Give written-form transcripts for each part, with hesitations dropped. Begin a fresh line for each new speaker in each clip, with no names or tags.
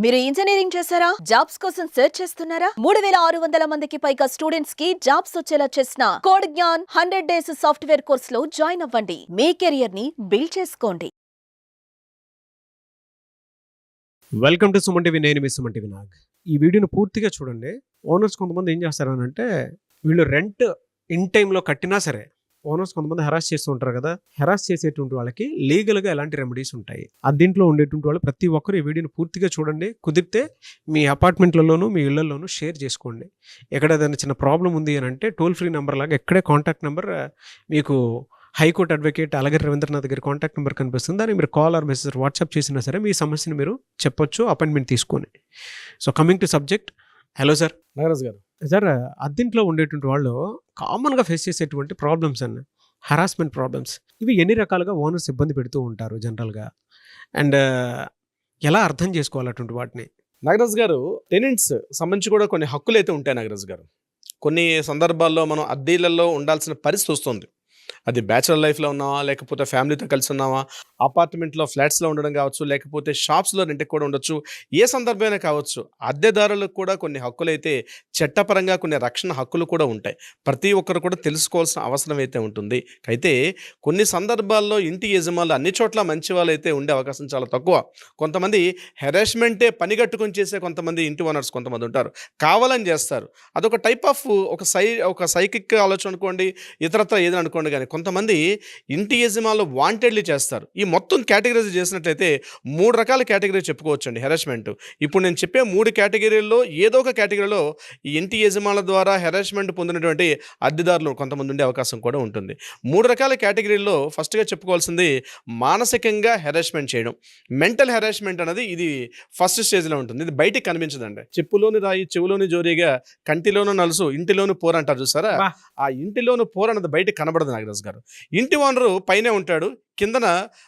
మీరు ఇంజనీరింగ్ చేశారా? జాబ్స్ కోసం సెర్చ్ చేస్తున్నారా? 3600 మందికి పైగా స్టూడెంట్స్ కి జాబ్స్ వచ్చేలా చేసిన code Gyan 100 days software course లో జాయిన్ అవ్వండి. మీ కెరియర్ ని బిల్డ్ చేసుకోండి.
Welcome to Suman TV. నేను మీ సుమన్ టీవీ నాగ్. ఈ వీడియోను పూర్తిగా చూడండి. ఓనర్స్ కొంతమంది ఏం చేస్తారనంటే, వీళ్ళు రెంట్ ఇన్ టైంలో కట్టినా సరే ఓనర్స్ కొంతమంది హెరాస్ చేస్తూ ఉంటారు కదా. హెరాస్ చేసేటువంటి వాళ్ళకి లీగల్గా ఎలాంటి రెమెడీస్ ఉంటాయి, దీంట్లో ఉండేటువంటి వాళ్ళు ప్రతి ఒక్కరు ఈ వీడియోని పూర్తిగా చూడండి. కుదిరితే మీ అపార్ట్మెంట్లలోనూ మీ ఇళ్లలోనూ షేర్ చేసుకోండి. ఎక్కడ ఏదైనా చిన్న ప్రాబ్లం ఉంది అని అంటే టోల్ ఫ్రీ నెంబర్ లాగా ఎక్కడే కాంటాక్ట్ నెంబర్ మీకు హైకోర్టు అడ్వకేట్ అలగర్ రవీంద్రనాథ్ దగ్గర కాంటాక్ట్ నెంబర్ కనిపిస్తుంది. దాన్ని మీరు కాల్ ఆర్ మెసేజ్ వాట్సాప్ చేసినా సరే మీ సమస్యను మీరు చెప్పొచ్చు అపాయింట్మెంట్ తీసుకొని. So coming to subject. Hello sir.
Nagaraju గారు.
సార్, అద్దెంట్లో ఉండేటువంటి వాళ్ళు కామన్గా ఫేస్ చేసేటువంటి ప్రాబ్లమ్స్ అన్న హరాస్మెంట్ ప్రాబ్లమ్స్, ఇవి ఎన్ని రకాలుగా ఓనర్స్ ఇబ్బంది పెడుతూ ఉంటారు జనరల్గా, అండ్ ఎలా అర్థం చేసుకోవాలి అటువంటి వాటిని?
నాగరాజు గారు, టెనెంట్స్ సంబంధించి కూడా కొన్ని హక్కులు అయితే ఉంటాయి నాగరాజు గారు. కొన్ని సందర్భాల్లో మనం అద్దెలలో ఉండాల్సిన పరిస్థితి వస్తుంది. అది బ్యాచులర్ లైఫ్లో ఉన్నావా, లేకపోతే ఫ్యామిలీతో కలిసి ఉన్నావా, అపార్ట్మెంట్లో ఫ్లాట్స్లో ఉండడం కావచ్చు, లేకపోతే షాప్స్లో రెంట్కి కూడా ఉండొచ్చు, ఏ సందర్భమైనా కావచ్చు. అద్దెదారులకు కూడా కొన్ని హక్కులు అయితే చట్టపరంగా కొన్ని రక్షణ హక్కులు కూడా ఉంటాయి. ప్రతి ఒక్కరు కూడా తెలుసుకోవాల్సిన అవసరం అయితే ఉంటుంది. అయితే కొన్ని సందర్భాల్లో ఇంటి యజమానులు అన్ని చోట్ల మంచి వాళ్ళు అయితే ఉండే అవకాశం చాలా తక్కువ. కొంతమంది హెరాస్మెంటే పనిగట్టుకొని చేసే కొంతమంది ఇంటి ఓనర్స్ కొంతమంది ఉంటారు, కావాలని చేస్తారు. అదొక టైప్ ఆఫ్ ఒక సైకిక్ ఆలోచన అనుకోండి, ఇతరత్ర ఏదైనా అనుకోండి. కానీ కొంతమంది ఇంటి యజమానులు వాంటెడ్లీ చేస్తారు. ఈ మొత్తం కేటగిరీస్ చేసినట్లయితే 3 రకాల కేటగిరీ చెప్పుకోవచ్చండి హెరాస్మెంట్. ఇప్పుడు నేను చెప్పే 3 కేటగిరీల్లో ఏదో ఒక కేటగిరీలో ఈ ఇంటి యజమానుల ద్వారా హెరాస్మెంట్ పొందినటువంటి అద్దెదారులు కొంతమంది ఉండే అవకాశం కూడా ఉంటుంది. 3 రకాల కేటగిరీల్లో ఫస్ట్గా చెప్పుకోవాల్సింది మానసికంగా హెరాస్మెంట్ చేయడం. మెంటల్ హెరాస్మెంట్ అనేది ఇది ఫస్ట్ స్టేజ్లో ఉంటుంది. ఇది బయటికి కనిపించదండి. చెప్పులోని రాయి చెవులోని జోరీగా కంటిలోను నలుసు ఇంటిలోని పోరు అంటారు చూసారా. ఆ ఇంటిలోని పోరు అన్నది బయటికి కనబడదు నాగరాజు గారు. ఇంటి ఓనరు పైనే ఉంటాడు, కిందన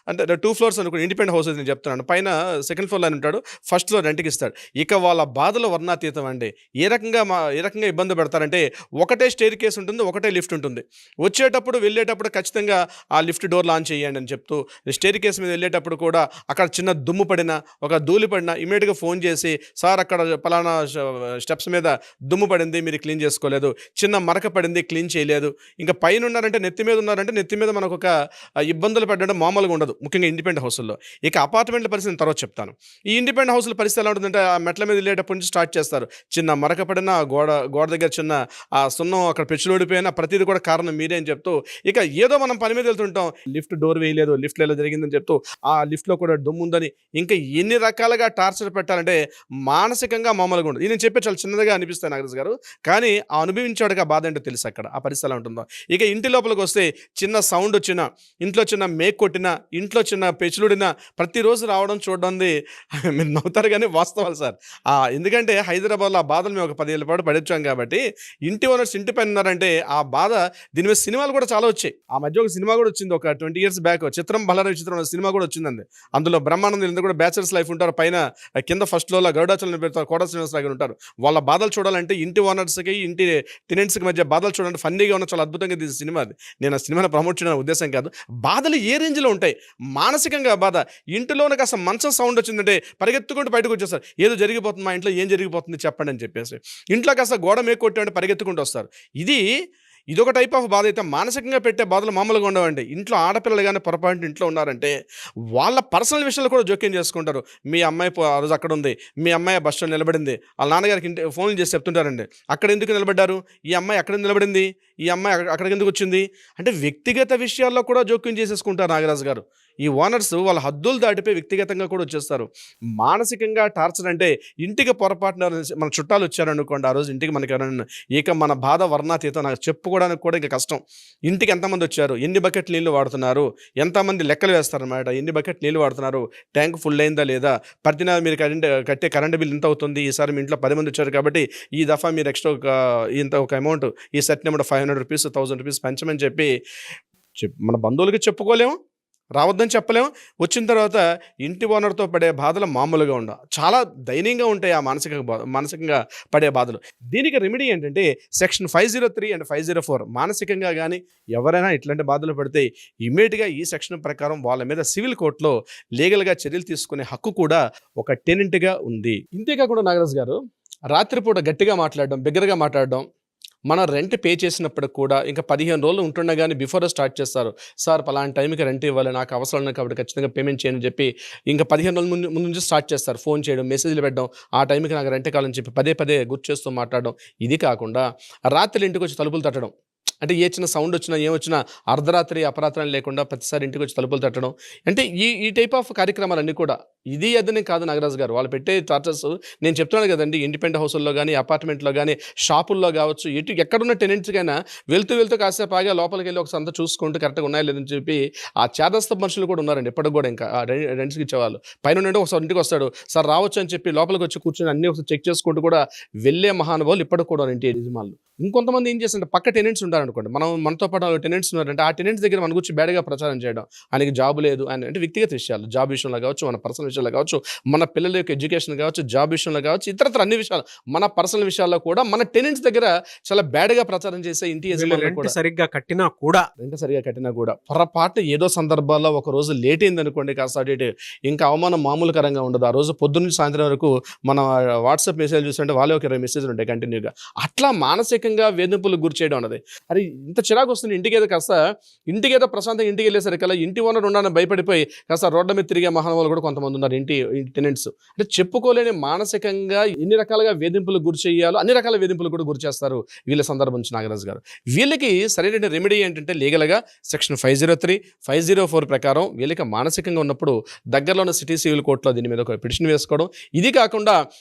అంటే 2 ఫ్లోర్స్ అనుకో, ఇండిపెండెంట్ హౌస్ నేను చెప్తున్నాను. పైన సెకండ్ ఫ్లోర్లో ఉంటాడు, ఫస్ట్ ఫ్లోర్ రెంట్కి ఇస్తాడు. ఇక వాళ్ళ బాధలు వర్ణాతీతం అండి. ఏ రకంగా ఇబ్బంది పెడతారంటే, ఒకటే స్టేర్ కేస్ ఉంటుంది, ఒకటే లిఫ్ట్ ఉంటుంది. వచ్చేటప్పుడు వెళ్ళేటప్పుడు ఖచ్చితంగా ఆ లిఫ్ట్ డోర్ లాంచ్ చేయండి అని చెప్తూ, స్టేర్ కేస్ మీద వెళ్ళేటప్పుడు కూడా అక్కడ చిన్న దుమ్ము పడినా, ఒక ధూళి పడినా ఇమీడియట్గా ఫోన్ చేసి, సార్ అక్కడ పలానా స్టెప్స్ మీద దుమ్ము పడింది, మీరు క్లీన్ చేసుకోలేదు, చిన్న మరక పడింది, క్లీన్ చేయలేదు. ఇంకా పైన ఉన్నారంటే నెత్తి మీద ఉన్నారంటే నెత్తి మీద మనకు ఒక ఇబ్బందులు పెట్టడం మామూలుగా ఉండదు, ముఖ్యంగా ఇండిపెండెంట్ హౌస్లో. ఇక అపార్ట్మెంట్ల పరిస్థితి నేను తర్వాత చెప్తాను. ఈ ఇండిపెండెంట్ హౌస్ల పరిస్థితి ఎలా ఉంటుందంటే, ఆ మెట్ల మీద వెళ్ళేటప్పటి నుంచి స్టార్ట్ చేస్తారు. చిన్న మరక పడిన గోడ దగ్గర చిన్న ఆ సున్నం అక్కడ పెచ్చులోడిపోయినా ప్రతిదీ కూడా కారణం మీరే అని చెప్తూ, ఇక ఏదో మనం పని మీద వెళ్తుంటాం, లిఫ్ట్ డోర్ వేయలేదు, లిఫ్ట్లో ఎలా జరిగిందని చెప్తూ, ఆ లిఫ్ట్లో కూడా దుమ్ము ఉందని, ఇంకా ఎన్ని రకాలుగా టార్చర్ పెట్టాలంటే మానసికంగా మామూలుగా ఉండదు. నేను చెప్పే చాలా చిన్నదిగా అనిపిస్తాయి నాగరాజు గారు, కానీ ఆ అనుభవించాడుగా బాధ ఏంటో తెలుసు అక్కడ ఆ పరిస్థితి ఎలా ఉంటుందో. ఇక ఇంటి లోపలికి వస్తే చిన్న సౌండ్ వచ్చినా, ఇంట్లో చిన్న మేక్ కొట్టినా, ఇంట్లో చిన్న పెచ్చులుడినా ప్రతిరోజు రావడం చూడడం మీరు నవ్వుతారు కానీ వాస్తవాలు సార్. ఎందుకంటే హైదరాబాద్లో ఆ బాధలు మేము ఒక 10 ఏళ్ళ పాటు పడొచ్చాం కాబట్టి, ఇంటి ఓనర్స్ ఇంటి పైన ఉన్నారంటే ఆ బాధ. దీని మీద సినిమాలు కూడా చాలా వచ్చాయి. ఆ మధ్య ఒక సినిమా కూడా వచ్చింది, ఒక 20 years బ్యాక్, చిత్రం బలార విచిత్రం సినిమా కూడా వచ్చిందండి. అందులో బ్రహ్మానందం ఎందుకు కూడా బ్యాచులర్స్ లైఫ్ ఉంటారు, పైన కింద ఫస్ట్ ఫ్లోర్లో గరుడాచలం పెడతారు, కోట శ్రీనివాస్ లాగా ఉంటారు. వాళ్ళ బాధలు చూడాలంటే ఇంటి ఓనర్స్కి ఇంటి టెనెంట్స్కి మధ్య బాధలు చూడాలంటే ఫన్నీగా ఉన్న చాలా అద్భుతంగా తీసిన సినిమా అది. నేను ఆ సినిమాని ప్రమోట్ చేయడం ఉద్దేశం కాదు. బాధలు ఏ రేంజ్లో ఉంటాయి, మానసికంగా బాధ. ఇంటిలోనే కాస్త మంచం సౌండ్ వచ్చిందంటే పరిగెత్తుకుంటూ బయటకు వచ్చేస్తారు. ఏదో జరిగిపోతుంది, మా ఇంట్లో ఏం జరిగిపోతుంది చెప్పండి అని చెప్పేసి. ఇంట్లో కాస్త గోడ మేకొట్టామంటే పరిగెత్తుకుంటూ వస్తారు. ఇదొక టైప్ ఆఫ్ బాధ. అయితే మానసికంగా పెట్టే బాధలు మామూలుగా ఉండవండి. ఇంట్లో ఆడపిల్లలు కానీ పొరపాటు ఇంట్లో ఉన్నారంటే వాళ్ళ పర్సనల్ విషయాలు కూడా జోక్యం చేసుకుంటారు. మీ అమ్మాయి ఆ రోజు అక్కడ ఉంది, మీ అమ్మాయి బస్ స్టాండ్ నిలబడింది, వాళ్ళ నాన్నగారికి ఫోన్లు చేసి చెప్తుంటారండి, అక్కడ ఎందుకు నిలబడ్డారు, ఈ అమ్మాయి అక్కడ నిలబడింది, ఈ అమ్మాయి అక్కడికి ఎందుకు వచ్చింది అంటే వ్యక్తిగత విషయాల్లో కూడా జోక్యం చేసేసుకుంటారు నాగరాజు గారు. ఈ ఓనర్స్ వాళ్ళ హద్దులు దాటిపోయి వ్యక్తిగతంగా కూడా వచ్చేస్తారు. మానసికంగా టార్చర్ అంటే, ఇంటికి పొరపాటున మన చుట్టాలు వచ్చారనుకోండి, ఆ రోజు ఇంటికి మనకి ఎవరైనా, ఇక మన బాధ వర్ణాతీతం, నాకు చెప్పుకోవడానికి కూడా ఇంకా కష్టం. ఇంటికి ఎంతమంది వచ్చారు, ఎన్ని బకెట్ నీళ్ళు వాడుతున్నారు, ఎంతమంది లెక్కలు వేస్తారనమాట. ఎన్ని బకెట్ నీళ్ళు వాడుతున్నారు, ట్యాంక్ ఫుల్ అయిందా లేదా, ప్రతి నెల మీరు కట్టే కరెంట్ బిల్ ఎంత అవుతుంది, ఈసారి మీ ఇంట్లో 10 మంది వచ్చారు కాబట్టి ఈ దఫా మీరు ఎక్స్ట్రా ఒక అమౌంట్, ఈ సెట్ నెంబర్ 500 రూపీస్ 1000 రూపీస్ పెంచమని చెప్పి మన బంధువులకి చెప్పుకోలేము, రావద్దని చెప్పలేము. వచ్చిన తర్వాత ఇంటి ఓనర్‌తో పడే బాధలు మామూలుగా ఉండవు. చాలా దయనీయంగా ఉంటాయి ఆ మానసికంగా పడే బాధలు. దీనికి రెమెడీ ఏంటంటే సెక్షన్ 503 అండ్ 504 మానసికంగా గానీ ఎవరైనా ఇట్లాంటి బాధలు పడితే ఇమ్మీడియేట్‌గా ఈ సెక్షన్ ప్రకారం వాళ్ళ మీద సివిల్ కోర్ట్‌లో లీగల్‌గా చర్యలు తీసుకునే హక్కు కూడా ఒక టెనెంట్‌గా ఉంది. ఇంతే కాకుండా నాగరాజు గారు రాత్రిపూట గట్టిగా మాట్లాడడం, బిగ్గరగా మాట్లాడడం, మనం రెంట్ పే చేసినప్పుడు కూడా ఇంకా 15 రోజులు ఉంటుండగానే బిఫోర్ స్టార్ట్ చేస్తారు. సార్ పలానా టైంకి రెంట్ ఇవ్వాలి, నాకు అవసరం ఉన్నాయి కాబట్టి ఖచ్చితంగా పేమెంట్ చేయని చెప్పి ఇంకా 15 రోజుల ముందు నుంచి స్టార్ట్ చేస్తారు. ఫోన్ చేయడం, మెసేజ్లు పెట్టడం, ఆ టైంకి నాకు రెంట్ కావాలని చెప్పి పదే పదే గుర్తు చేస్తూ మాట్లాడడం. ఇది కాకుండా రాత్రి ఇంటికి వచ్చి తలుపులు తట్టడం, అంటే ఏ చిన్న సౌండ్ వచ్చినా ఏమొచ్చినా అర్ధరాత్రి అపరాత్రం లేకుండా ప్రతిసారి ఇంటికి వచ్చి తలుపులు తట్టడం. అంటే ఈ టైప్ ఆఫ్ కార్యక్రమాలన్నీ కూడా ఇది అదని కాదు నాగరాజు గారు. వాళ్ళు పెట్టే చార్జెస్ నేను చెప్తున్నాను కదండి, ఇండిపెండెంట్ హౌస్ల్లో కానీ, అపార్ట్మెంట్లో కానీ, షాపుల్లో కావచ్చు, ఎక్కడున్న టెనెంట్స్కైనా వెళ్తూ కాసేపు ఆగా లోపలికి వెళ్ళి ఒకసారి అంతా చూసుకుంటూ కరెక్ట్గా ఉన్నాయా లేదని చెప్పి ఆ చేదస్త మనుషులు కూడా ఉన్నారండి ఇప్పటికి కూడా. ఇంకా రెంట్స్కి ఇచ్చేవాళ్ళు పైన నుండి ఒకసారి ఇంటికి వస్తాడు, సార్ రావచ్చు అని చెప్పి లోపలికి వచ్చి కూర్చొని అన్ని ఒకసారి చెక్ చేసుకుంటూ కూడా వెళ్ళే మహానుభావులు ఇప్పటికి కూడా ఇంటి యజమానులు. ఇంకొంతమంది ఏం చేస్తుంటే పక్క టెనెంట్స్ ఉంటారనుకోండి, మనతో పాటు టెనెంట్స్ ఉన్నారంటే ఆ టెనెంట్స్ దగ్గర మన గురించి బ్యాడ్గా ప్రచారం చేయడం, ఆయనకి జాబ్ లేదు అని, అంటే వ్యక్తిగత విషయాలు, జాబ్ విషయంలో కావచ్చు, మన పర్సనల్ విషయాల్లో కావచ్చు, మన పిల్లల యొక్క ఎడ్యుకేషన్ కావచ్చు, జాబ్ విషయంలో కావచ్చు, ఇతరత్ర అన్ని విషయాలు, మన పర్సనల్ విషయాల్లో కూడా మన టెనెంట్స్ దగ్గర చాలా బ్యాడ్గా ప్రచారం చేసే ఇంటి యజమానులు
రెంట్ సరిగ్గా కట్టినా కూడా
పొరపాటు ఏదో సందర్భాల్లో ఒక రోజు లేట్ అయింది అనుకోండి, కాస్త అటు ఇంకా అవమానం మామూలుకరంగా ఉండదు. ఆ రోజు పొద్దున్న సాయంత్రం వరకు మన వాట్సాప్ మెసేజ్ చూస్తుంటే వాళ్ళే ఒక 20 మెసేజ్లు ఉంటాయి కంటిన్యూగా. అట్లా మానసికంగా వేధింపులకు గురి చేయడం అన్నది. అరే ఇంత చిరాకు వస్తుంది ఇంటికేదో ప్రశాంతంగా ఇంటికి వెళ్ళేసరికల్లా ఇంటి ఓనర్ ఉండాలని భయపడిపోయి కాస్త రోడ్ల మీద తిరిగే మహానుభావులు కూడా కొంతమంది ఉన్నారు ఇంటి టెనెంట్స్. అంటే చెప్పుకోలేని మానసికంగా ఎన్ని రకాలుగా వేధింపులకు గురి చేయాలో అన్ని రకాల వేధింపులు కూడా గురి చేస్తారు వీళ్ళ సందర్భం నుంచి నాగరాజు గారు. వీళ్ళకి సరైన రెమెడీ ఏంటంటే లీగల్గా సెక్షన్ 503, 504 ప్రకారం వీళ్ళకి మానసికంగా ఉన్నప్పుడు దగ్గరలో ఉన్న సిటీ సివిల్ కోర్టులో దీని మీద ఒక పిటిషన్ వేసుకోవడం. ఇది కాకుండా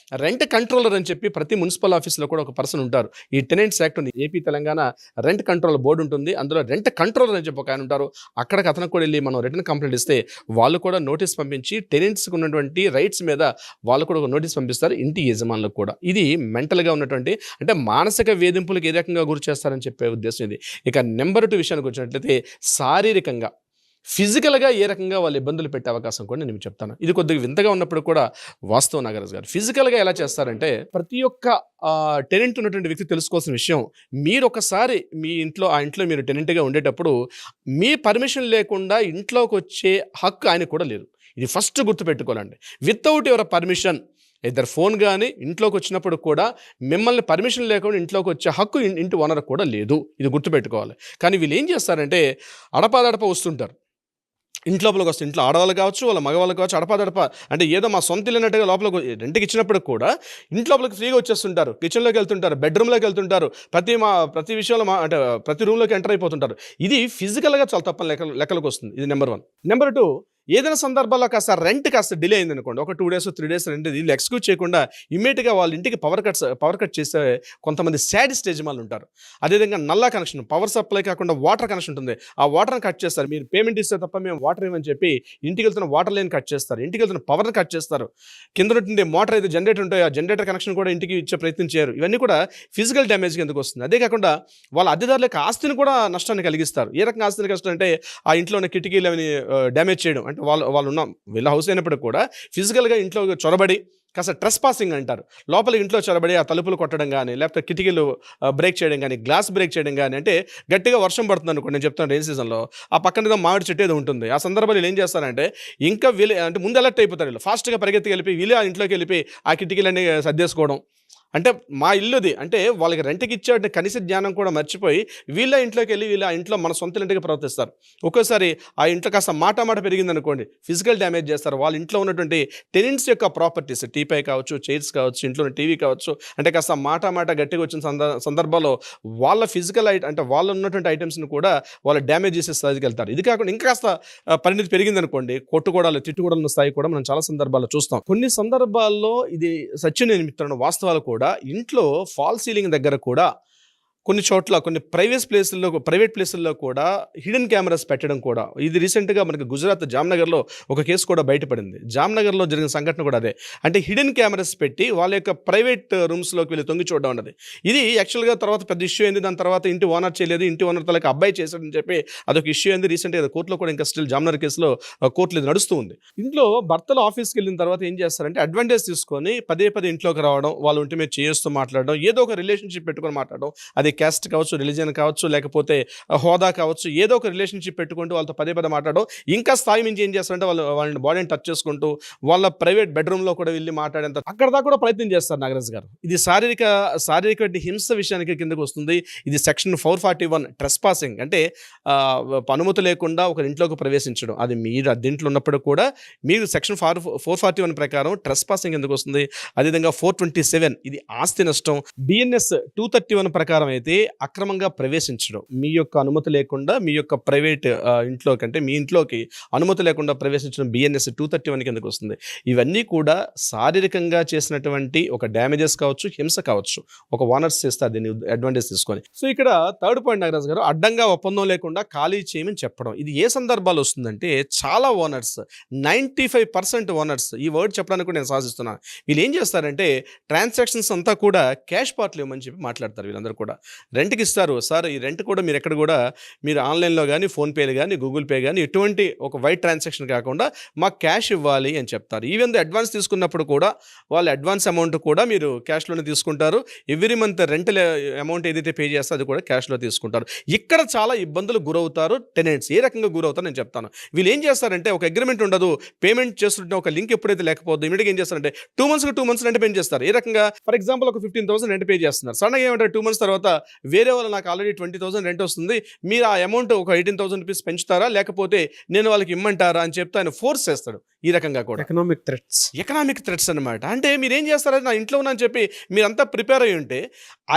రెంట్ కంట్రోలర్ అని చెప్పి ప్రతి మున్సిపల్ ఆఫీస్లో కూడా ఒక పర్సన్ ఉంటారు. ఈ టెనెంట్స్ యాక్ట్ ఉంది, AP Telangana rent control board ఉంటుంది, అందులో రెంట్ కంట్రోలర్ అని చెప్పి ఒక ఆయన ఉంటారు. అక్కడికి అతనికి కూడా వెళ్ళి మనం రిటర్న్ కంప్లైంట్ ఇస్తే వాళ్ళు కూడా నోటీస్ పంపించి టెనెంట్స్కి ఉన్నటువంటి రైట్స్ మీద వాళ్ళు కూడా ఒక నోటీస్ పంపిస్తారు ఇంటి యజమానులకు కూడా. ఇది మెంటల్గా ఉన్నటువంటి అంటే మానసిక వేధింపులకు ఏ రకంగా గురి చేస్తారని చెప్పే ఉద్దేశం ఇది. ఇక నెంబర్ 2 విషయానికి వచ్చినట్లయితే శారీరకంగా ఫిజికల్గా ఏ రకంగా వాళ్ళు ఇబ్బందులు పెట్టే అవకాశం కూడా నేను చెప్తాను. ఇది కొద్దిగా వింతగా ఉన్నప్పుడు కూడా వాస్తవం నాగరాజు గారు. ఫిజికల్గా ఎలా చేస్తారంటే ప్రతి ఒక్క టెనెంట్ ఉన్నటువంటి వ్యక్తి తెలుసుకోవాల్సిన విషయం, మీరు ఒకసారి మీ ఇంట్లో మీరు టెనెంట్గా ఉండేటప్పుడు మీ పర్మిషన్ లేకుండా ఇంట్లోకి వచ్చే హక్కు ఆయనకు కూడా లేదు. ఇది ఫస్ట్ గుర్తుపెట్టుకోవాలండి. వితౌట్ యువర్ పర్మిషన్ ఇద్దరు ఫోన్ కానీ ఇంట్లోకి వచ్చినప్పుడు కూడా మిమ్మల్ని పర్మిషన్ లేకుండా ఇంట్లోకి వచ్చే హక్కు ఇంటి ఓనర్ కూడా లేదు. ఇది గుర్తుపెట్టుకోవాలి. కానీ వీళ్ళు ఏం చేస్తారంటే అడపాదడప వస్తుంటారు ఇంట్లోపలికి వస్తే. ఇంట్లో ఆడవాళ్ళు కావచ్చు, వాళ్ళ మగవాళ్ళు కావచ్చు, అడపాదడప అంటే ఏదో మా సొంత ఇల్లు అన్నట్టుగా లోపలికి రెంట్కి ఇచ్చినప్పుడు కూడా ఇంట్లోపలికి ఫ్రీగా వచ్చేస్తుంటారు, కిచెన్లోకి వెళ్తుంటారు, బెడ్రూమ్లోకి వెళ్తుంటారు, ప్రతి విషయంలో అంటే ప్రతి రూమ్లోకి ఎంటర్ అయిపోతుంటారు. ఇది ఫిజికల్గా చాలా తప్పని లెక్కలకు వస్తుంది. ఇది నెంబర్ 1. నెంబర్ 2, ఏదైనా సందర్భాల్లో రెంట్ కాస్త డిలే అయింది అనుకోండి, ఒక 2 days 3 days రెంట్ వీళ్ళు ఎక్స్క్యూజ్ చేయకుండా ఇమ్మీడియట్గా వాళ్ళ ఇంటికి పవర్ కట్ చేసే కొంతమంది శాడిస్ట్ యజమానులు ఉంటారు. అదేవిధంగా నల్లా కనెక్షన్, పవర్ సప్లై కాకుండా వాటర్ కనెక్షన్ ఉంటుంది, ఆ వాటర్ని కట్ చేస్తారు. మీరు పేమెంట్ ఇస్తే తప్ప మేము వాటర్ ఇవ్వని చెప్పి ఇంటికి వెళ్తున్న వాటర్ లైన్ కట్ చేస్తారు, ఇంటికి వెళ్తున్న పవర్ని కట్ చేస్తారు. కింద నుండి మోటార్ అయితే జనరేటర్ ఉంటాయి, ఆ జనరేటర్ కనెక్షన్ కూడా ఇంటికి ఇచ్చే ప్రయత్నం చేయరు. ఇవన్నీ కూడా ఫిజికల్ డ్యామేజ్కి ఎందుకు వస్తుంది. అదే కాకుండా వాళ్ళ అద్దెదారులకు ఆస్తిని కూడా నష్టాన్ని కలిగిస్తారు. ఏ రకంగా ఆస్తిని కష్టం అంటే ఆ ఇంట్లో ఉన్న కిటికీలు అవి డ్యామేజ్ చేయడం. అంటే వాళ్ళు ఉన్న వీళ్ళ హౌస్ అయినప్పుడు కూడా ఫిజికల్గా ఇంట్లో చొరబడి కాస్త ట్రెస్ పాసింగ్ అంటారు, లోపలికి ఇంట్లో చొరబడి ఆ తలుపులు కొట్టడం కానీ, లేకపోతే కిటికీలు బ్రేక్ చేయడం కానీ, గ్లాస్ బ్రేక్ చేయడం కానీ. అంటే గట్టిగా వర్షం పడుతుంది అనుకోండి, నేను చెప్తాను రైన్ సీజన్లో, ఆ పక్కన ఏదో మామిడి చెట్టు ఏదో ఉంటుంది. ఆ సందర్భాలు వీళ్ళు ఏం చేస్తారంటే ఇంకా వీళ్ళు అంటే ముందు అలర్ట్ అయిపోతారు, వీళ్ళు ఫాస్ట్గా పరిగెత్తి వెళ్ళి వీళ్ళు ఆ ఇంట్లోకి వెళ్ళి ఆ కిటికీలన్నీ సర్దేసుకోవడం. అంటే మా ఇల్లుది అంటే వాళ్ళకి రెంట్కి ఇచ్చే కనీస జ్ఞానం కూడా మర్చిపోయి వీళ్ళ ఇంట్లోకి వెళ్ళి వీళ్ళ ఇంట్లో మన సొంత ఇంటికి ప్రవర్తిస్తారు. ఒక్కోసారి ఆ ఇంట్లో కాస్త మాట పెరిగింది అనుకోండి, ఫిజికల్ డ్యామేజ్ చేస్తారు. వాళ్ళ ఇంట్లో ఉన్నటువంటి టెనెంట్స్ యొక్క ప్రాపర్టీస్, టీపై కావచ్చు, చైర్స్ కావచ్చు, ఇంట్లో టీవీ కావచ్చు, అంటే కాస్త మాట గట్టిగా వచ్చిన సందర్భాల్లో వాళ్ళ ఫిజికల్ అంటే వాళ్ళు ఉన్నటువంటి ఐటమ్స్ని కూడా వాళ్ళు డ్యామేజ్ చేసే స్థాయికి వెళ్తారు. ఇది కాకుండా ఇంకా కాస్త పరిణితి పెరిగింది అనుకోండి, కొట్టుకోవడాలు, తిట్టుకోవడం స్థాయి కూడా మనం చాలా సందర్భాల్లో చూస్తాం. కొన్ని సందర్భాల్లో ఇది సత్యం నిమిత్తం వాస్తవాలు కూడా ఇంట్లో ఫాల్ సీలింగ్ దగ్గర కూడా కొన్ని చోట్ల కొన్ని ప్రైవేట్ ప్లేసుల్లో కూడా హిడెన్ కెమెరాస్ పెట్టడం కూడా, ఇది రీసెంట్గా మనకి గుజరాత్ జామ్నగర్లో ఒక కేసు కూడా బయటపడింది. జామ్నగర్లో జరిగిన సంఘటన కూడా అదే. అంటే హిడెన్ కెమెరాస్ పెట్టి వాళ్ళ యొక్క ప్రైవేట్ రూమ్స్లోకి వెళ్ళి తొంగి చూడడం అన్నది. ఇది యాక్చువల్గా తర్వాత పెద్ద ఇష్యూ అయింది. దాని తర్వాత ఇంటి ఓనర్ చేయలేదు, ఇంటి ఓనర్ తలకి అబ్బాయి చేశాడని చెప్పి అదొక ఇష్యూ అయింది. రీసెంట్గా కోర్టులో కూడా ఇంకా స్టిల్ జామ్నగర్ కేసులో కోర్టులో ఇది నడుస్తూ ఉంది. ఇంట్లో భర్తలు ఆఫీస్కి వెళ్ళిన తర్వాత ఏం చేస్తారంటే అడ్వాంటేజ్ తీసుకొని పదే ఇంట్లోకి రావడం, వాళ్ళ ఒంటి మీద చేస్తూ మాట్లాడడం, ఏదో ఒక రిలేషన్షిప్ పెట్టుకొని మాట్లాడడం, అది క్యాస్ట్ కావచ్చు, రిలీజియన్ కావచ్చు, లేకపోతే హోదా కావచ్చు, ఏదో ఒక రిలేషన్షిప్ పెట్టుకుంటూ వాళ్ళతో పదే మాట్లాడడం. ఇంకా స్థాయి మించి ఏం చేస్తారంటే వాళ్ళని బాడీని టచ్ చేసుకుంటూ వాళ్ళ ప్రైవేట్ బెడ్రూమ్లో కూడా వెళ్ళి మాట్లాడేంత అక్కడ దాకా కూడా ప్రయత్నం చేస్తారు నాగరాజ్ గారు. ఇది శారీరక హింస విషయానికి కిందకు వస్తుంది. ఇది సెక్షన్ 441 ట్రెస్ పాసింగ్, అంటే అనుమతి లేకుండా ఒక ఇంట్లోకి ప్రవేశించడం. అది మీరు అద్దెంట్లో ఉన్నప్పుడు కూడా మీరు సెక్షన్ 441 ప్రకారం ట్రెస్ పాసింగ్ ఎందుకు వస్తుంది. అదేవిధంగా 427 ఇది ఆస్తి నష్టం. BNS 231 ప్రకారం అయితే అక్రమంగా ప్రవేశించడం, మీ యొక్క అనుమతి లేకుండా మీ యొక్క ప్రైవేట్ ఇంట్లోకి, అంటే మీ ఇంట్లోకి అనుమతి లేకుండా ప్రవేశించడం BNS 231 కిందకు వస్తుంది. ఇవన్నీ కూడా శారీరకంగా చేసినటువంటి ఒక డ్యామేజెస్ కావచ్చు, హింస కావచ్చు, ఒక ఓనర్స్ చేస్తారు దీన్ని అడ్వాంటేజ్ తీసుకొని. సో ఇక్కడ థర్డ్ పాయింట్ నాగరాజ్ గారు, అడ్డంగా ఒప్పందం లేకుండా ఖాళీ చేయమని చెప్పడం. ఇది ఏ సందర్భాలు వస్తుందంటే చాలా ఓనర్స్, 95% ఓనర్స్, ఈ వర్డ్ చెప్పడానికి కూడా నేను సాధిస్తున్నాను, వీళ్ళు ఏం చేస్తారంటే ట్రాన్సాక్షన్స్ అంతా కూడా క్యాష్ పార్ట్లు ఇవ్వమని చెప్పి మాట్లాడతారు. వీళ్ళందరూ కూడా రెంట్కి ఇస్తారు. సార్ ఈ రెంట్ కూడా మీరు ఎక్కడ కూడా మీరు ఆన్లైన్లో కానీ, ఫోన్పేలు కానీ, గూగుల్ పే కానీ ఎటువంటి ఒక వైట్ ట్రాన్సాక్షన్ కాకుండా మాకు క్యాష్ ఇవ్వాలి అని చెప్తారు. ఈవెన్ అడ్వాన్స్ తీసుకున్నప్పుడు కూడా వాళ్ళు అడ్వాన్స్ అమౌంట్ కూడా మీరు క్యాష్లోనే తీసుకుంటారు. ఎవ్రీ మంత్ రెంటల్ అమౌంట్ ఏదైతే పే చేస్తారో అది కూడా క్యాష్లో తీసుకుంటారు. ఇక్కడ చాలా ఇబ్బందులు గురవుతారు టెనెంట్స్. ఏ రకంగా గురవుతారు నేను చెప్తాను. వీళ్ళు ఏం చేస్తారంటే ఒక అగ్రిమెంట్ ఉండదు, పేమెంట్ చేస్తుంటే ఒక లింక్ ఎప్పుడైతే లేకపోతే ఇమీడియట్గా ఏం చేస్తారంటే 2 months రెంట్ పే చేస్తారు. ఏ రకంగా, ఫర్ ఎగ్జాంపుల్ ఒక 15,000 రెంట్ పే చేస్తున్నారు. సడన్గా ఏమంటారు 2 months తర్వాత వేరే వాళ్ళు నాకు ఆల్రెడీ 20,000 రెంట్ వస్తుంది, మీరు ఆ అమౌంట్ ఒక 18,000 రూపీస్ పెంచుతారా లేకపోతే నేను వాళ్ళకి ఇమ్మంటారా అని చెప్తే ఆయన ఫోర్స్ చేస్తాడు. ఈ రకంగా కూడా ఎకనామిక్ థ్రెట్స్ అనమాట. అంటే మీరు ఏం చేస్తారో నా ఇంట్లో ఉన్నా అని చెప్పి మీరంతా ప్రిపేర్ అయ్యి ఉంటే,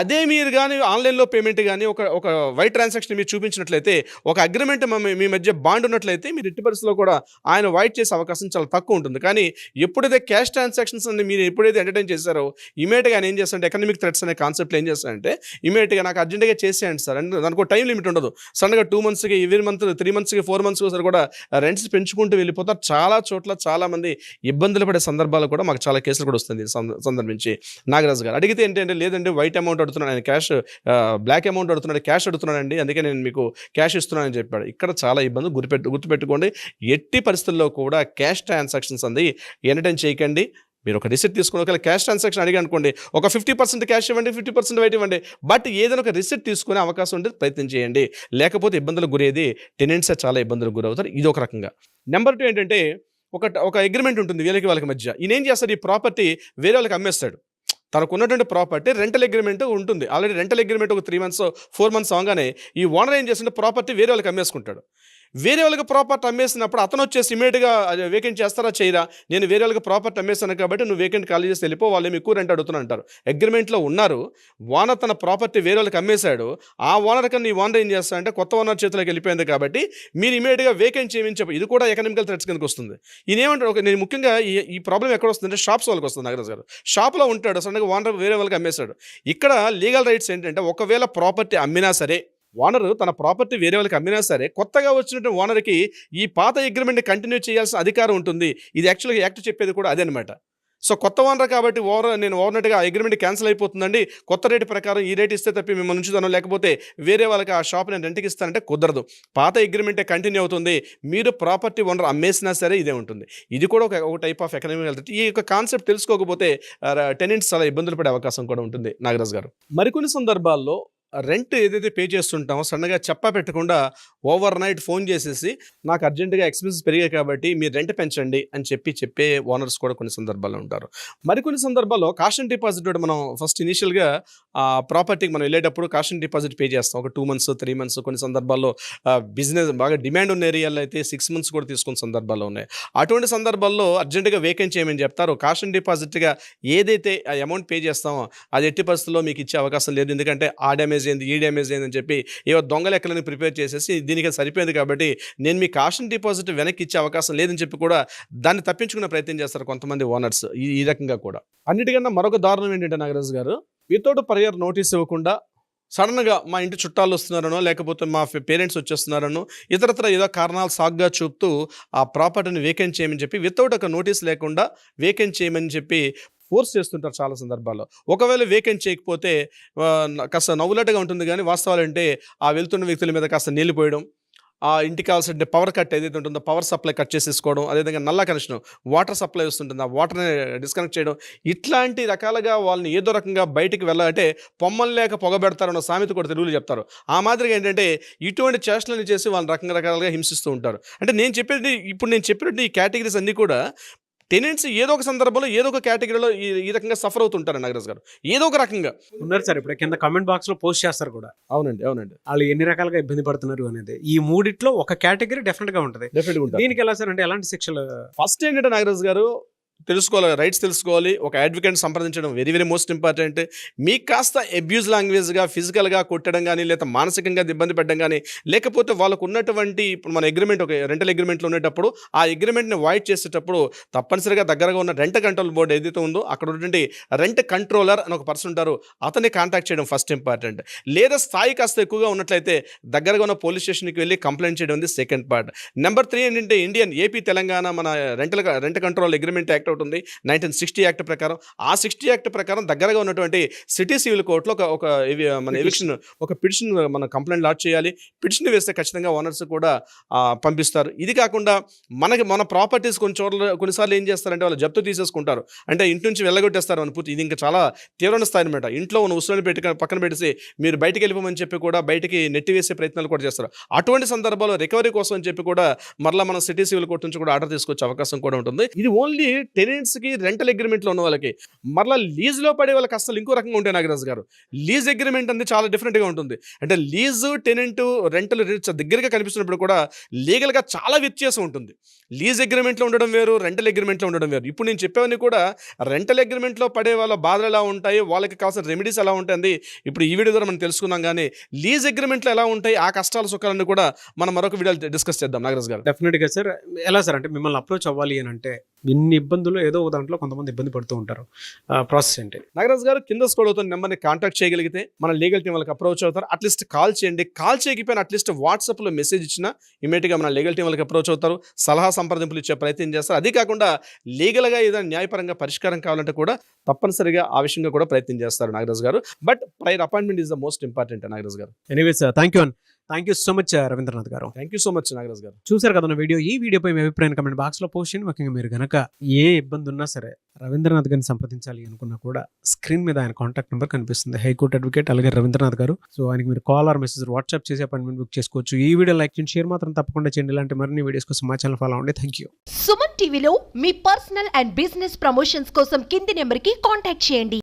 అదే మీరు కానీ ఆన్లైన్లో పేమెంట్ కానీ ఒక వైట్ ట్రాన్సాక్షన్ మీరు చూపించినట్లయితే, ఒక అగ్రిమెంట్ మీ మధ్య బాండ్ ఉన్నట్లయితే మీరు ఎట్టి పరిస్థితుల్లో కూడా ఆయన వైట్ చేసే అవకాశం చాలా తక్కువ ఉంటుంది. కానీ ఎప్పుడైతే క్యాష్ ట్రాన్సాక్షన్స్ అని మీరు ఎప్పుడైతే ఎంటర్టైన్ చేశారో ఇమీడియట్గా ఆయన ఏం చేస్తారంటే ఎకనామిక్ థ్రెట్స్ అనే కాన్సెప్ట్లో ఏం చేస్తారంటే ఇమీడియట్గా నాకు అర్జెంట్గా చేసేయండి సార్ అంటే దానికి టైం లిమిట్ ఉండదు. సడన్గా 2 monthsకి, ఎవ్రీ మంత్ 3 monthsకి, 4 monthsకి ఒకసారి కూడా రెంట్స్ పెంచుకుంటూ వెళ్ళిపోతారు. చాలా చోట్ల చాలా మంది ఇబ్బందులు పడే సందర్భాలు కూడా మాకు చాలా కేసులు కూడా వస్తుంది. సందర్భించి నాగరాజు గారు అడిగితే ఏంటంటే లేదంటే వైట్ అమౌంట్ అడుగుతున్నాను, ఆయన క్యాష్ బ్లాక్ అమౌంట్ అడుగుతున్నాడు, క్యాష్ అడుగుతున్నానండి, అందుకే నేను మీకు క్యాష్ ఇస్తున్నానని చెప్పాడు. ఇక్కడ చాలా ఇబ్బందులు గుర్తుపెట్టుకోండి. ఎట్టి పరిస్థితుల్లో కూడా క్యాష్ ట్రాన్సాక్షన్స్ అంది ఎంటర్టైన్ చేయకండి. మీరు ఒక రిసిప్ట్ తీసుకుని ఒకవేళ క్యాష్ ట్రాన్సాక్షన్ అడిగి అనుకోండి, ఒక 50% క్యాష్ ఇవ్వండి, 50% వైట్ ఇవ్వండి, బట్ ఏదైనా ఒక రిసిప్ట్ తీసుకునే అవకాశం ఉంటే ప్రయత్నం చేయండి. లేకపోతే ఇబ్బందులు గురేది టెనెంట్సే చాలా ఇబ్బందులు గురవుతారు. ఇది ఒక రకంగా. నెంబర్ 2 ఏంటంటే ఒక అగ్రిమెంట్ ఉంటుంది వాళ్ళకి మధ్య. ఈయన ఏం చేస్తాడు, ఈ ప్రాపర్టీ వేరే వాళ్ళకి అమ్మేస్తాడు. తనకు ఉన్నటువంటి ప్రాపర్టీ రెంటల్ అగ్రిమెంట్ ఉంటుంది. ఆల్రెడీ రెంటల్ అగ్రిమెంట్ ఒక 3 months 4 months అవగానే ఈ ఓనర్ ఏం చేస్తుంటే ప్రాపర్టీ వేరే వాళ్ళకి అమ్మేసుకుంటాడు. వేరే వాళ్ళకి ప్రాపర్టీ అమ్మేసినప్పుడు అతను వచ్చేసి ఇమీడియట్గా వేకెంట్ చేస్తారా చేయరా, నేను వేరే వాళ్ళకి ప్రాపర్టీ అమ్మేస్తాను కాబట్టి నువ్వు వేకెంట్ ఖాళీ చేసి వెళ్ళిపో, వాళ్ళు ఎక్కువ రెంట్ అడుగుతున్నా అంటారు. అగ్రిమెంట్లో ఉన్నారు, ఓనర్ తన ప్రాపర్టీ వేరే వాళ్ళకి అమ్మేశాడు. ఆ ఓనర్ కన్నా ఈ ఓనర్ ఏం చేస్తారంటే కొత్త ఓనర్ చేతిలోకి వెళ్ళిపోయింది కాబట్టి మీరు ఇమీడియట్గా వేకెంట్ చేయమని చెప్పి, ఇది కూడా ఎకనామికల్ థ్రెట్స్ కిందకి వస్తుంది. ఈయనేమంటారు, నేను ముఖ్యంగా ఈ ప్రాబ్లం ఎక్కడ వస్తుందంటే షాప్స్ వాళ్ళకి వస్తుంది. నాగరాజు గారు షాప్లో ఉంటాడు, సడన్గా ఓనర్ వేరే వాళ్ళకి అమ్మేశాడు. ఇక్కడ లీగల్ రైట్స్ ఏంటంటే ఒకవేళ ప్రాపర్టీ అమ్మినా సరే, ఓనర్ తన ప్రాపర్టీ వేరే వాళ్ళకి అమ్మినా సరే, కొత్తగా వచ్చినటువంటి ఓనర్కి ఈ పాత అగ్రిమెంట్ని కంటిన్యూ చేయాల్సిన అధికారం ఉంటుంది. ఇది యాక్చువల్గా యాక్ట్ చెప్పేది కూడా అదే అనమాట. సో కొత్త ఓనర్ కాబట్టి నేను ఓవర్నెట్గా అగ్రిమెంట్ క్యాన్సిల్ అయిపోతుందండి, కొత్త రేటు ప్రకారం ఈ రేట్ ఇస్తే తప్పి మిమ్మల్ని ఉంచుతాను, లేకపోతే వేరే వాళ్ళకి ఆ షాప్ నేను రెంట్కి ఇస్తానంటే కుదరదు. పాత అగ్రిమెంటే కంటిన్యూ అవుతుంది. మీరు ప్రాపర్టీ ఓనర్ అమ్మేసినా సరే ఇదే ఉంటుంది. ఇది కూడా ఒక టైప్ ఆఫ్ ఎకనామికల్. ఈ యొక్క కాన్సెప్ట్ తెలుసుకోకపోతే టెనెంట్స్ చాలా ఇబ్బందులు పడే అవకాశం కూడా ఉంటుంది నాగరాజు గారు. మరికొన్ని సందర్భాల్లో రెంట్ ఏదైతే పే చేస్తుంటామో సడన్గా చెప్పా పెట్టకుండా ఓవర్ నైట్ ఫోన్ చేసేసి నాకు అర్జెంటుగా ఎక్స్పెన్సెస్ పెరిగాయి కాబట్టి మీరు రెంట్ పెంచండి అని చెప్పే ఓనర్స్ కూడా కొన్ని సందర్భాల్లో ఉంటారు. మరికొన్ని సందర్భాల్లో కాషన్ డిపాజిట్ మనం ఫస్ట్ ఇనిషియల్గా ప్రాపర్టీకి మనం వెళ్ళేటప్పుడు కాషన్ డిపాజిట్ పే చేస్తాం. ఒక 2 months 3 months, కొన్ని సందర్భాల్లో బిజినెస్ బాగా డిమాండ్ ఉన్న ఏరియాలో అయితే 6 months కూడా తీసుకున్న సందర్భాల్లో ఉన్నాయి. అటువంటి సందర్భాల్లో అర్జెంటుగా వేకెంట్ చేయమని చెప్తారు. కాషన్ డిపాజిట్గా ఏదైతే ఆ అమౌంట్ పే చేస్తామో అది ఎట్టి పరిస్థితుల్లో మీకు ఇచ్చే అవకాశం లేదు. ఎందుకంటే ఆ డ్యామేజ్ ఏంది, ఈ డ్యామేజ్ ఏందని చెప్పి ఏవో దొంగ లెక్కలని ప్రిపేర్ చేసేసి దీనికి సరిపోయింది కాబట్టి నేను మీ కాషన్ డిపాజిట్ వెనక్కి ఇచ్చే అవకాశం లేదని చెప్పి కూడా దాన్ని తప్పించుకునే ప్రయత్నం చేస్తారు కొంతమంది ఓనర్స్. ఈ రకంగా కూడా. అన్నిటికన్నా మరొక దారుణం ఏంటంటే నాగరాజు గారు, వితౌట్ ప్రయర్ నోటీస్ ఇవ్వకుండా సడన్గా మా ఇంటి చుట్టాలు వస్తున్నారనో లేకపోతే మా పేరెంట్స్ వచ్చేస్తున్నారనో ఇతరత్ర ఏదో కారణాలు సాగ్గా చూపుతూ ఆ ప్రాపర్టీని వేకెంట్ చేయమని చెప్పి వితౌట్ ఒక నోటీస్ లేకుండా వేకెంట్ చేయమని చెప్పి ఫోర్స్ చేస్తుంటారు చాలా సందర్భాల్లో. ఒకవేళ వేకెంట్ చేయకపోతే కాస్త నవ్వులట్టుగా ఉంటుంది, కానీ వాస్తవాలు అంటే ఆ వెళ్తున్న వ్యక్తుల మీద కాస్త నీళ్లు పోయడం, ఆ ఇంటికి కావాల్సిన పవర్ కట్ ఏదైతే ఉంటుందో పవర్ సప్లై కట్ చేసేసుకోవడం, అదేవిధంగా నల్ల కనెక్షన్ వాటర్ సప్లై వస్తుంటుంది ఆ వాటర్ని డిస్కనెక్ట్ చేయడం, ఇట్లాంటి రకాలుగా వాళ్ళని ఏదో రకంగా బయటికి వెళ్ళాలంటే పొమ్మలు లేక పొగబెడతారన్న సామెత కూడా తెలుగులో చెప్తారు. ఆ మాదిరిగా ఏంటంటే ఇటువంటి చేష్టలని చేసి వాళ్ళని రకరకాలుగా హింసిస్తూ ఉంటారు. అంటే నేను చెప్పినట్టు ఈ కేటగిరీస్ అన్నీ కూడా టెనెంట్స్ ఏదో ఒక సందర్భంలో ఏదో ఒక కేటగిరీలో ఈ రకంగా సఫర్ అవుతుంటారు నాగరాజ్ గారు, ఏదో ఒక రకంగా
ఉన్నారు సార్. ఇప్పుడు కింద కమెంట్ బాక్స్ లో పోస్ట్ చేస్తారు కూడా,
అవునండి
వాళ్ళు ఎన్ని రకాలుగా ఇబ్బంది పడుతున్నారు అనేది. ఈ మూడిట్లో ఒక కేటగిరీ డెఫినెట్ గా ఉంటుంది. దీనికి ఎలా సార్ అంటే ఎలాంటి శిక్షలు?
ఫస్ట్ ఏంటంటే నాగరాజ్ గారు తెలుసుకోవాలి, రైట్స్ తెలుసుకోవాలి. ఒక అడ్వకేట్ సంప్రదించడం వెరీ వెరీ మోస్ట్ ఇంపార్టెంట్. మీకు కాస్త అబ్యూజ్ లాంగ్వేజ్గా ఫిజికల్గా కొట్టడం కానీ, లేదా మానసికంగా ఇబ్బంది పెట్టడం కానీ, లేకపోతే వాళ్ళకు ఉన్నటువంటి ఇప్పుడు మన అగ్రిమెంట్ ఒక రెంటల్ అగ్రిమెంట్లో ఉండేటప్పుడు ఆ అగ్రిమెంట్ని వాయిడ్ చేసేటప్పుడు తప్పనిసరిగా దగ్గరగా ఉన్న రెంట్ కంట్రోల్ బోర్డు ఏదైతే ఉందో అక్కడ ఉన్నటువంటి రెంట్ కంట్రోలర్ అని ఒక పర్సన్ ఉంటారు, అతన్ని కాంటాక్ట్ చేయడం ఫస్ట్ ఇంపార్టెంట్. లేదా స్థాయి కాస్త ఎక్కువగా ఉన్నట్లయితే దగ్గరగా ఉన్న పోలీస్ స్టేషన్కి వెళ్ళి కంప్లైంట్ చేయడం ఉంది సెకండ్ పార్ట్. నెంబర్ 3 ఏంటంటే ఇండియన్ ఏపీ తెలంగాణ మన రెంట్ కంట్రోల్ అగ్రిమెంట్ యాక్ట్ ఒకటి ఉంది 1960 యాక్ట్ ప్రకారం. ఆ 60 యాక్ట్ ప్రకారం దగ్గరగా ఉన్నటువంటి సిటీ సివిల్ కోర్టులో మన ఎవిక్షన్ ఒక పిటిషన్ మన కంప్లైంట్ లాడ్జ్ చేయాలి. పిటిషన్ వేస్తే ఖచ్చితంగా ఓనర్స్ కూడా పంపిస్తారు. ఇది కాకుండా మన ప్రాపర్టీస్ కొన్నిసార్లు ఏం చేస్తారంటే వాళ్ళు జప్తు తీసేసుకుంటారు, అంటే ఇంటి నుంచి వెళ్ళగొట్టేస్తారు అని పూర్తి. ఇది ఇంకా చాలా తీవ్రమైన స్థాయి అనమాట. ఇంట్లో ఉన్న వస్తువులను పక్కన పెట్టేసి మీరు బయటికి వెళ్ళిపోమని చెప్పి కూడా బయటికి నెట్టివేసే ప్రయత్నాలు కూడా చేస్తారు. అటువంటి సందర్భాల్లో రికవరీ కోసం అని చెప్పి కూడా మరలా మనం సిటీ సివిల్ కోర్టు నుంచి కూడా ఆర్డర్ తీసుకొచ్చే అవకాశం కూడా ఉంటుంది. ఇది ఓన్లీ టెనెంట్స్కి రెంటల్ అగ్రిమెంట్లో ఉన్న వాళ్ళకి. మరలా లీజ్లో పడే వాళ్ళకి అసలు ఇంకో రకంగా ఉంటాయి నాగరాజ్ గారు. లీజ్ అగ్రిమెంట్ అనేది చాలా డిఫరెంట్గా ఉంటుంది. అంటే లీజు టెనెంట్ రెంటల్ దగ్గరగా కనిపిస్తున్నప్పుడు కూడా లీగల్గా చాలా వ్యత్యాసం ఉంటుంది. లీజ్ అగ్రిమెంట్లో ఉండడం వేరు, రెంటల్ అగ్రిమెంట్లో ఉండడం వేరు. ఇప్పుడు నేను చెప్పేవన్నీ కూడా రెంటల్ అగ్రిమెంట్లో పడే వాళ్ళ బాధలు ఎలా ఉంటాయి, వాళ్ళకి కావాల్సిన రెమెడీస్ ఎలా ఉంటుంది ఇప్పుడు ఈ వీడియో ద్వారా మనం తెలుసుకున్నాం. కానీ లీజ్ అగ్రిమెంట్లో ఎలా ఉంటాయి ఆ కష్టాలు సుఖాలన్నీ కూడా మనం మరొక వీడియోలో డిస్కస్ చేద్దాం నాగరాజ్ గారు.
డెఫినెట్గా సార్. ఎలా సార్ అంటే మిమ్మల్ని అప్రోచ్ అవ్వాలి అని అంటే ఇన్ని ఇబ్బందులు ఏదో ఒక దాంట్లో కొంతమంది ఇబ్బంది పడుతూ ఉంటారు, ప్రాసెస్ ఏంటి?
నాగరాజ్ గారు కింద స్క్రోల్ అవుతున్న నెంబర్ని కాంటాక్ట్ చేయగలిగితే మన లీగల్ టీం వాళ్ళకి అప్రోచ్ అవుతారు. అట్లీస్ట్ కాల్ చేయండి. కాల్ చేయకపోయినా అట్లీస్ట్ వాట్సాప్లో మెసేజ్ ఇచ్చినా ఇమీడియట్గా మన లీగల్ టీం వాళ్ళకి అప్రోచ్ అవుతారు, సలహా సంప్రదింపులు ఇచ్చే ప్రయత్నం చేస్తారు. అది కాకుండా లీగల్గా ఏదైనా న్యాయపరంగా పరిష్కారం కావాలంటే కూడా తప్పనిసరిగా ఆ విషయంగా కూడా ప్రయత్నం చేస్తారు Nagaraj garu. But prior appointment is the most important Nagaraj garu.
Anyways thank you so much Ravindranath garu.
Thank you so much Nagaraj garu.
చూసారు కదా నా వీడియో. ఈ వీడియోపై మీ అభిప్రాయం కమెంట్ బాక్స్లో పోస్ట్ చేయండి. ముఖ్యంగా మీరు కనుక ఏ ఇబ్బంది ఉన్నా సరే రవీంద్రనాథ్ గారిని సంప్రదించాలి అనుకున్నా కూడా స్క్రీన్ మీద ఆయన కాంటాక్ట్ నెంబర్ కనిపిస్తుంది, హైకోర్టు అడ్వకేట్ అలాగే రవీంద్రనాథ్ గారు. సో ఆయనకి మీరు కాల్ ఆర్ మెసేజ్ వాట్సాప్ చేసి అపాయింట్మెంట్ బుక్ చేసుకోవచ్చు. ఈ వీడియో లైక్ చేయండి, షేర్ మాత్రం తప్పకుండా చేయండి. ఇలాంటి మరిన్ని వీడియోస్ కోసం మా ఛానల్ ఫాలో అవ్వండి. Thank you.
సుమన్ టీవీలో మీ పర్సనల్ అండ్ బిజినెస్ ప్రమోషన్స్ కోసం కింది నెంబర్కి కాంటాక్ట్ చేయండి.